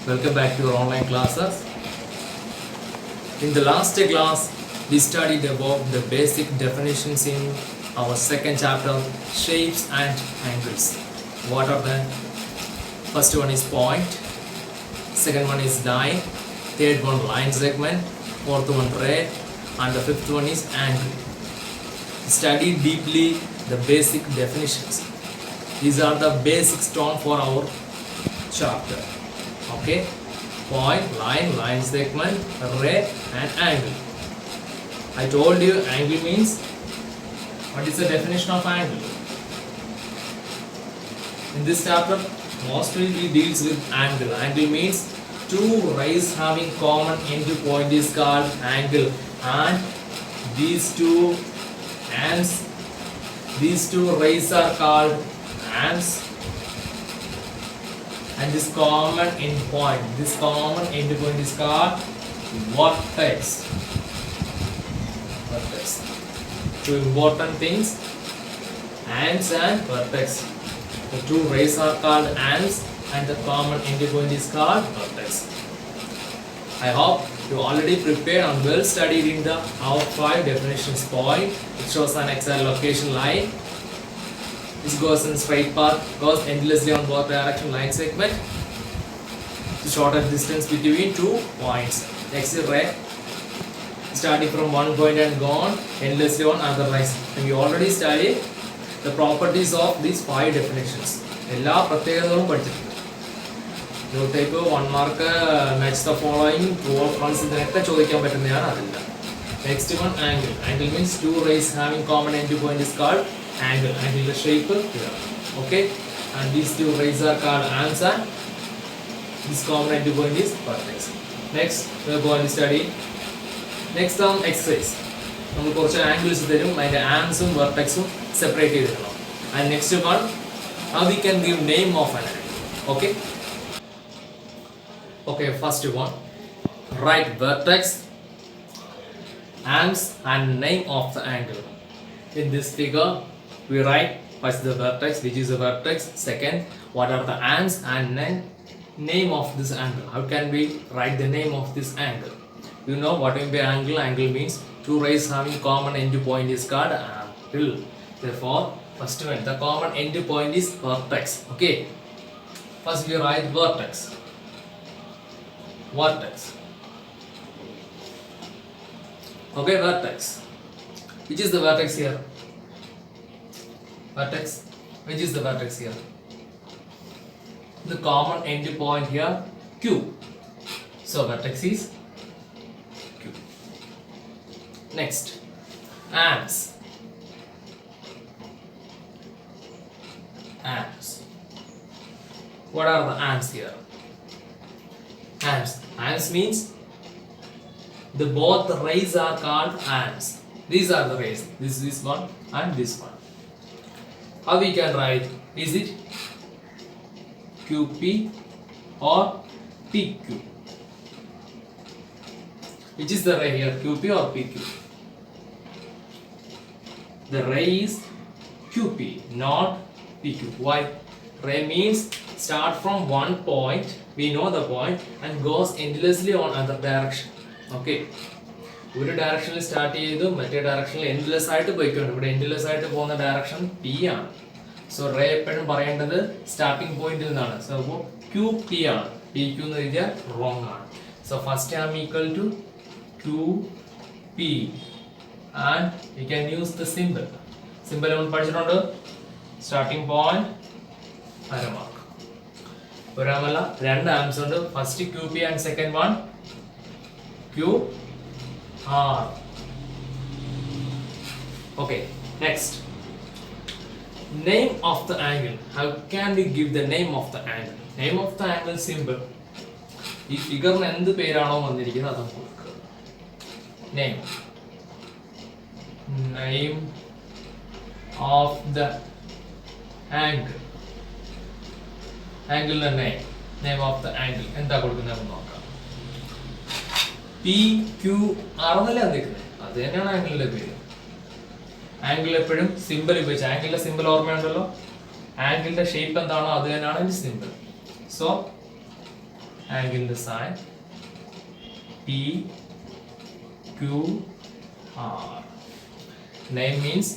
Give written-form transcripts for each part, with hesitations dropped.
Welcome back to our online classes. In the last class, we studied about the basic definitions in our second chapter, shapes and angles. What are the? First one is point, second one is line, third one line segment, fourth one ray, and the fifth one is angle. Study deeply the basic definitions. These are the basic terms for our chapter. Okay, point, line segment, ray, and angle. I told you angle means, what is the definition of angle? In this chapter, mostly we deals with angle. Angle means two rays having common end point is called angle, and these two rays are called ends. And this common end point is called vertex. Two important things, ends and vertex. The two rays are called ends and the common end point is called vertex. I hope you already prepared and well studied in our 5 definitions. Point, it shows an exact location line. This goes in straight path, goes endlessly on both direction. Line segment, the shortest distance between 2 points. Next is ray, starting from one point and gone endlessly on other lines. And we already studied the properties of these 5 definitions. എല്ലാ പ്രത്യേകതകളും പഠിച്ചിട്ടുണ്ട്. You take 1 mark, match the following, true or false ഇതിനൊക്കെ ചോദിക്കാൻ പറ്റുന്നതാണ് അതില്ല. Next one, angle. Angle means two rays having common end point is called angle. Angle the shape here. Okay, and these two rays are called ends and this common end point is vertex. Next we are going to study next term exercise. നമ്മൾ കുറച്ച് angles തരും, അതിന്റെ ends-ഉം vertex-ഉം separate ചെയ്തിടണം. And next one, how we can give name of an angle. Okay. Okay, first one, write vertex, ends and name of the angle. In this figure, we write first the vertex, which is the vertex. Second, what are the ends and then name of this angle. How can we write the name of this angle? You know what will be angle? Angle means two rays having common end point is called angle. Therefore, first one, the common end point is vertex. Okay. First we write vertex. Vertex. Okay, vertex. Which is the vertex here? Vertex. Which is the vertex here? The common end point here, Q. So vertex is Q. Next, ends. Ends. What are the ends here? Ends. Ends means both the rays are called ends. These are the rays. This one and this one. How we can write? Is it QP or PQ? Which is the ray here? QP or PQ? The ray is QP, not PQ. Why? Ray means start from one point, we know the point, and goes endlessly on other direction. Okay. ഒരു ഡയറക്ഷനിൽ start ചെയ്തു മറ്റേ ഡയറക്ഷനിൽ endless ആയിട്ട് പോയിക്കൊണ്ട് ഇവിടെ endless ആയിട്ട് പോകുന്ന ഡയറക്ഷൻ പി ആണ്. സോ റേ എപ്പോഴും പറയേണ്ടത് സ്റ്റാർട്ടിംഗ് പോയിന്റിൽ നിന്നാണ്. സോ അപ്പോൾ ക്യൂ പി ആണ്, പി ക്യൂ എന്ന് എഴുതിയാൽ റോങ് ആണ്. So first arm equal to Q P and you can use the simple. Simple നമ്മൾ പഠിച്ചിട്ടുണ്ട്. സ്റ്റാർട്ടിംഗ് പോയിന്റ് അരമാർക്ക്, ഒരാമല്ല രണ്ട് ആംസ് ഉണ്ട്. First Q P and second one Q R. Okay, next. Name of the angle. How can we give the name of the angle? Name of the angle simple. ഈ ഫിഗറിന് എന്ത് പേരാണോ വന്നിരിക്കുന്നത് അത് കൊടുക്കുക. Name. Name of the angle. Angle name. Name of the angle. എന്താ കൊടുക്കുന്നത് നോക്കാം. P Q R എന്നല്ലേ വന്നിരിക്കുന്നത്, അത് തന്നെയാണ് ആംഗിളിന്റെ പേര്. ആംഗിൾ എപ്പോഴും സിമ്പിൾ ഉപയോഗിച്ച്, ആംഗിളിന്റെ സിമ്പിൾ ഓർമ്മയുണ്ടല്ലോ, ആംഗിളിന്റെ ഷേപ്പ് എന്താണോ അത് തന്നെയാണ് ഇതിന്റെ simple. So angle sign P Q R. Name means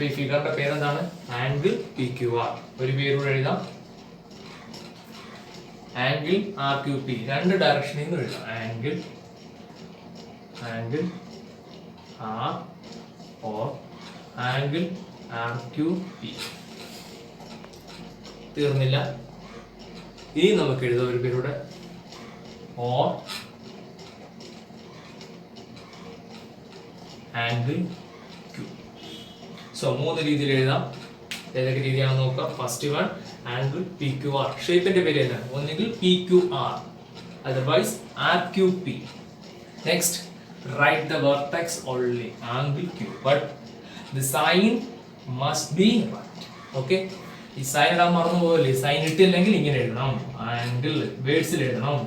ഈ ഫിഗറിന്റെ പേരെന്താണ്? Angle P Q R. ഒരു പേരൂടെ എഴുതാം, ആംഗിൾ ആർ ക്യു പി. രണ്ട് ഡയറക്ഷനിൽ നിന്ന് എഴുതാം, angle R or angle R Q P. തീർന്നില്ല, ഇനി നമുക്ക് എഴുതാം ഒരു പേരൂടെ, ഓർ ആംഗിൾ ക്യൂ. സോ മൂന്ന് രീതിയിൽ എഴുതാം. ഏതൊക്കെ രീതിയാണെന്ന് നോക്കാം. First one angle P Q R. ഷേപ്പിന്റെ പേര് ഏതാണ്? ഒന്നുകിൽ P Q R, otherwise R Q P. Next right the vertex only angle Q, but the sign must be right. Okay, ഈ സൈൻ ഇടാൻ മറന്നു പോകല്ലേ. സൈൻ ഇട്ടില്ലെങ്കിൽ ഇങ്ങനെ എഴുതണം, ആംഗിൾ വേർഡ്സിൽ എഴുതണം,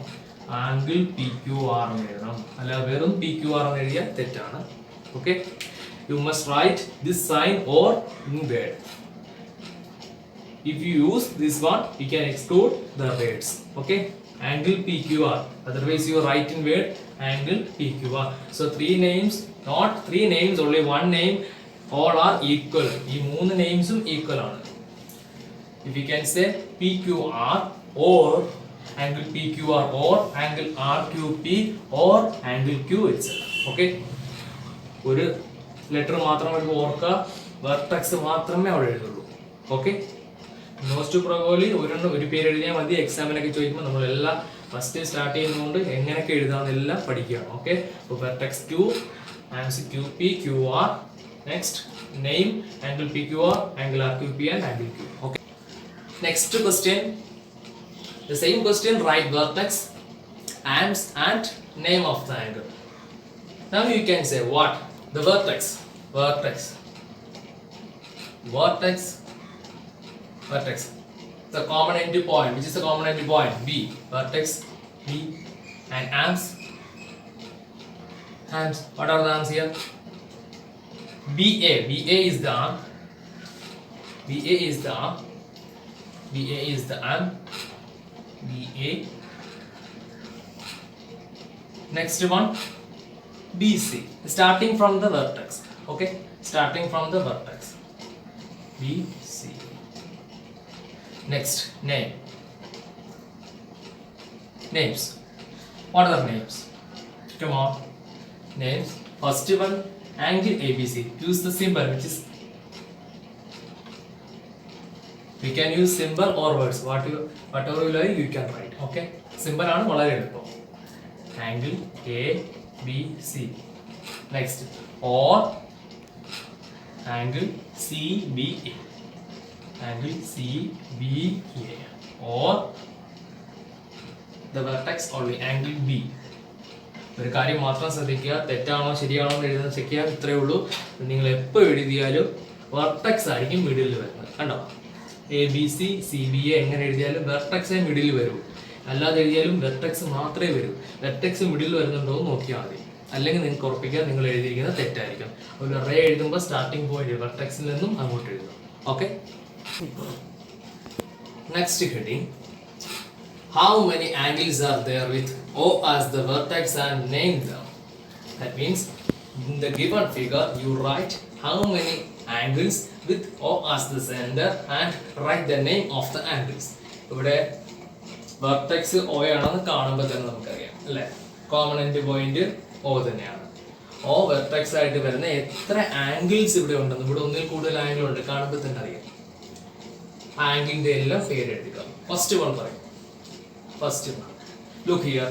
ആംഗിൾ പി ക്യു ആർ എന്ന് എഴുതണം. അല്ല വെറും പി ക്യു ആർ എന്ന് എഴുതിയാൽ തെറ്റാണ്. Okay, you must write this sign or in word. If you use this one, you can exclude the words. Okay, angle PQR. Otherwise, you write in word angle PQR. So three names, not three names, only one name. All are equal. ഈ മൂന്ന് names-ഉം equal ആണ്. If you can say PQR or angle PQR or angle RQP or angle Q itself. Okay. ഒരു letter മാത്രം ഓർക്കുക, vertex മാത്രമേ അവിടെ എഴുതുള്ളൂ. Okay, most probably ഒരു പേര് എഴുതിയാൽ മതി. എക്സാമിനൊക്കെ ചോദിക്കുമ്പോൾ നമ്മളെല്ലാം ഫസ്റ്റ് സ്റ്റാർട്ട് ചെയ്യുന്നതുകൊണ്ട് എങ്ങനെയൊക്കെ എഴുതാമെന്നെല്ലാം പഠിക്കുകയാണ്. ഓക്കെ, അപ്പോൾ vertex Q, angle Q P Q R. Next name angle P Q R, angle R Q P and angle Q. Okay, next question, the same question, write vertex, arms and name of the angle. Now you can say what? The vertex. The common entry point. Which is the common entry point? B. Vertex B. And arms. What are the arms here? BA. BA is the arm. BA is the arm. BA. Next one. BC, starting from the vertex. Okay, starting from the vertex. BC. Next, names. What are the names? Come on, names. First one, angle ABC. Use the symbol, which is, we can use symbol or words. Whatever you like, you can write. Okay, symbol ആണ് വളരെ എളുപ്പം. Angle A B C. Next, or angle CBA. Angle CBA. Or the vertex only, angle B. ഒരു കാര്യം മാത്രം ശ്രദ്ധിക്കുക, തെറ്റാണോ ശരിയാണോ എന്ന് എഴുതാൻ ചെക്ക് ചെയ്യാൻ ഇത്രയേ ഉള്ളൂ. നിങ്ങൾ എപ്പോൾ എഴുതിയാലും വെർട്ടെക്സ് ആയിരിക്കും മിഡിൽ വരുന്നത്. കണ്ടോ, ABC CBA എങ്ങനെ എഴുതിയാലും വെർട്ടെക്സേ മിഡിൽ വരൂ. അല്ലാതെ എഴുതിയാലും വെർട്ടെക്സ് മാത്രമേ വരൂ. വെർട്ടെക്സ് മിഡിൽ വരുന്നുണ്ടോ എന്ന് നോക്കിയാൽ മതി. അല്ലെങ്കിൽ നിങ്ങൾക്ക് ഉറപ്പിക്കുക നിങ്ങൾ എഴുതിയിരിക്കുന്നത് തെറ്റായിരിക്കും. ഒരു റേ എഴുതുമ്പോൾ സ്റ്റാർട്ടിംഗ് പോയിന്റ് വെർട്ടെക്സിൽ നിന്നും അങ്ങോട്ട് എഴുതും. Okay, next heading, how many angles are there with O as the vertex and name them. That means in the given figure you write how many angles with O as the center and write the name of the angles. ഇവിടെ vertex O ആണെന്ന് കാണുമ്പോൾ തന്നെ നമുക്കറിയാം അല്ലേ, common end point O തന്നെയാണ്. O vertex ആയിട്ട് വരുന്ന എത്ര ആംഗിൾസ് ഇവിടെ ഉണ്ടെന്ന്, ഇവിടെ ഒന്നിൽ കൂടുതൽ ആംഗിൾ ഉണ്ട്, കാണുമ്പോൾ തന്നെ അറിയാം. ആംഗിളിന്റെ എല്ലാം പേര് എഴുതുക. ഫസ്റ്റ് വൺ പറയും. First one, look here.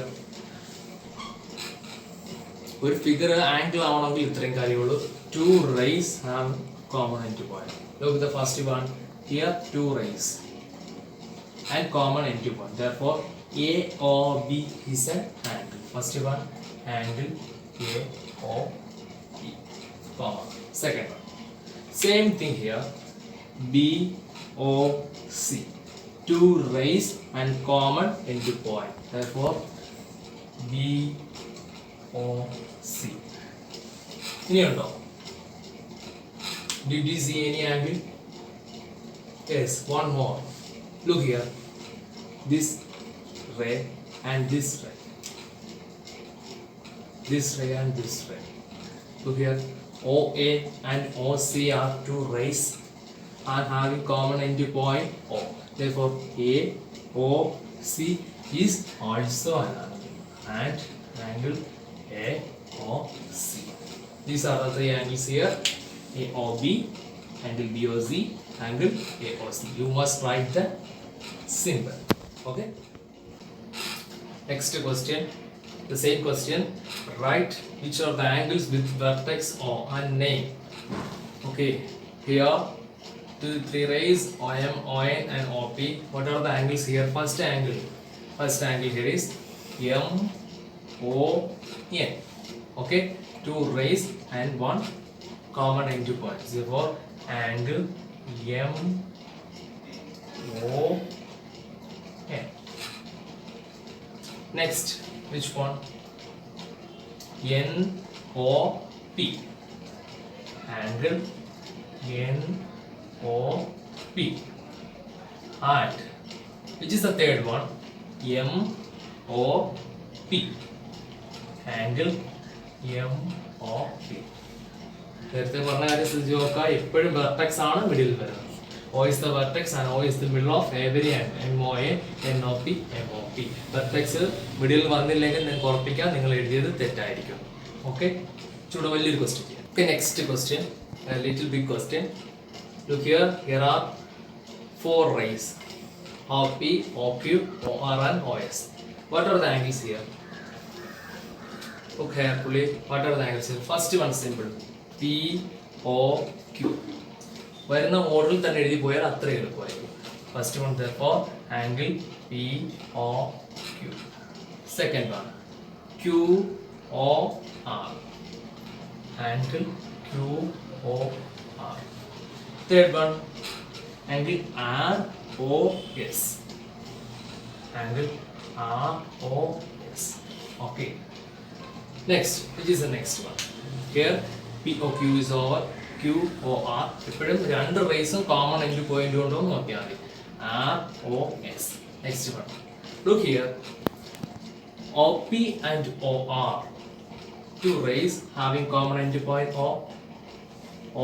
ഒരു ഫിഗർ ആംഗിൾ ആവണമെങ്കിൽ ഇത്രയും കാര്യമുള്ളൂ. Two rays have common entry point. Look at the first one here, two rays and common entry point. Therefore, AOB is an angle. First one, angle AOB, comma. Second one, same thing here, BOC. Two rays and common entry point. Therefore, BOC. ഇനിയുണ്ടോ? Did you see any angle? Yes, one more. Look here. This ray and this ray. This ray and this ray. So here OA and OC are two rays and having common end point O. Therefore AOC is also an angle and angle AOC. These are the three angles here. AOB, angle BOC, angle AOC. You must write the symbol. Okay. Next question. The same question. Write which are the angles with vertex O and name. Okay. Here 2, 3 rays OM, ON and OP. What are the angles here? First angle here is MON. Okay. 2 rays and 1 common end point. Therefore, angle MON. Next, which one? NOP. Angle NOP. And which is the third one? MOP. Angle MOP. നേരത്തെ പറഞ്ഞ കാര്യം ശ്രദ്ധിച്ച് നോക്കുക, എപ്പോഴും vertex ആണ് middle വരുന്നത്. O is the vertex and O is the middle of every angle. MOA, NOP, MOP. Vertex middle വന്നില്ലെങ്കിൽ നിങ്ങൾക്ക് ഉറപ്പിക്കാം നിങ്ങൾ എഴുതിയത് തെറ്റായിരിക്കും. ഓക്കെ, ചൂട് വലിയൊരു question. Okay, next question, little big question. Look here, here are 4 rays, OP, OQ, OR and OS. What are the angles here? Look carefully. What are the angles here? First one simple. POQ. വരുന്ന model തന്നെ എഴുതി പോയാൽ അത്ര എളുപ്പമായിരിക്കും. First one therefore angle POQ. Second one QOR. Angle QOR. Third one angle ROS. Angle ROS. Okay. Next, which is the next one? Here POQ is over. QOR. എപ്പോഴും രണ്ട് റേസും common end point കൊണ്ടോ നോക്കിയാൽ മതി. ROS. Next one. Look here. OP and OR. 2 rays having common end point O.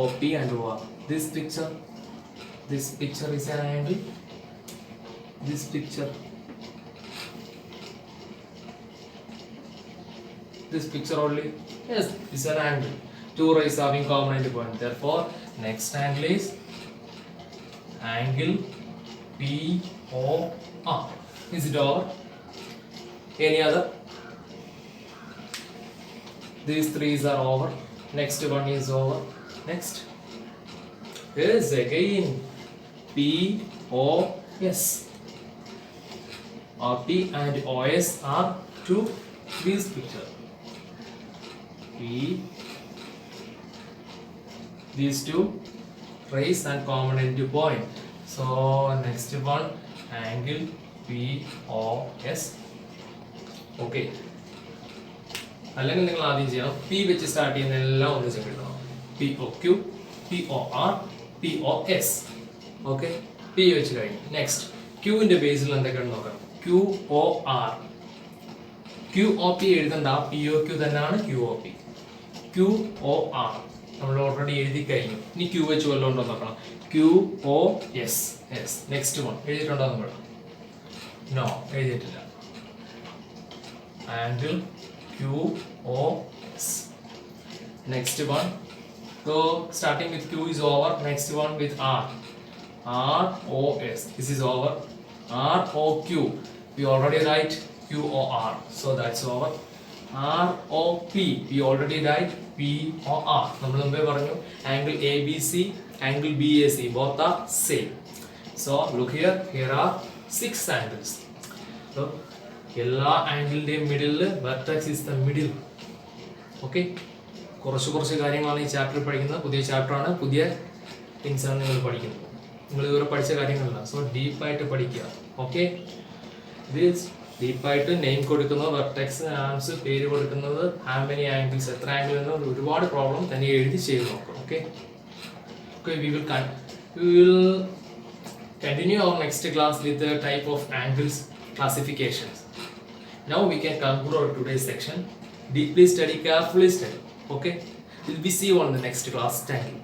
OP and OR. This picture is an angle. This picture only. Yes, it's an angle. 2 rays having common end point. Therefore, next angle is angle POR. Is it over? Any other? These 3's are over. Next one is over. Next is again POS. OP and OS are to this picture. These 2 rays and common end point. So next one angle POS. Okay. അല്ലെങ്കിൽ നിങ്ങൾ ആദ്യം ചെയ്യണം P വെച്ച് start ചെയ്യുന്ന എല്ലാം ഒന്ന് ചെയ്യണം. POQ, POR, POS. Okay, P വെച്ച് കഴിഞ്ഞു. നെക്സ്റ്റ് Qന്റെ ബേസിൽ എന്തൊക്കെയാണെന്ന് നോക്കാം. QOR. QOP എഴുതണ്ട, POQ തന്നെയാണ് QOP. QOR നമ്മൾ ഓൾറെഡി എഴുതി കഴിഞ്ഞു. ഇനി Q വെച്ച് വല്ലതും ഉണ്ടോ നോക്കണം. QOS. നെക്സ്റ്റ് വൺ എഴുതിയിട്ടുണ്ടോ നമ്മൾ? നോ, എഴുതിയിട്ടില്ല. Angle QOS. Next one. So starting with Q is over. Next one with R. ROS. This is over. ROQ. We already write QOR. So that's over. ROP. We already write POR. നമ്മൾ മുമ്പേ പറഞ്ഞു angle ABC, angle BAC both are same. So look here. Here are 6 angles. So എല്ലാ ആംഗിളിന്റെയും middle vertex is the middle. Okay, കുറച്ച് കാര്യങ്ങളാണ് ഈ ചാപ്റ്ററിൽ പഠിക്കുന്നത്. പുതിയ ചാപ്റ്ററാണ്, പുതിയ തിങ്സ് ആണ് നിങ്ങൾ പഠിക്കുന്നത്. നിങ്ങൾ ഇതുവരെ പഠിച്ച കാര്യങ്ങളല്ല. സോ ഡീപ്പായിട്ട് പഠിക്കുക. ഓക്കെ, ഇത് ഡീപ്പായിട്ട് നെയിം കൊടുക്കുന്നത്, വെർട്ടെക്സ്, ആംസ്, പേര് കൊടുക്കുന്നത്, ഹാവ് മെനി ആംഗിൾസ്, എത്ര ആംഗിൾ എന്ന് ഒരുപാട് പ്രോബ്ലം തന്നെ എഴുതി ചെയ്ത് നോക്കാം. Okay, we will continue our next class with the type of angles classifications. Now we can conclude our today's section. Deeply study, carefully study. Okay? We'll be see you on the next class. Thank you.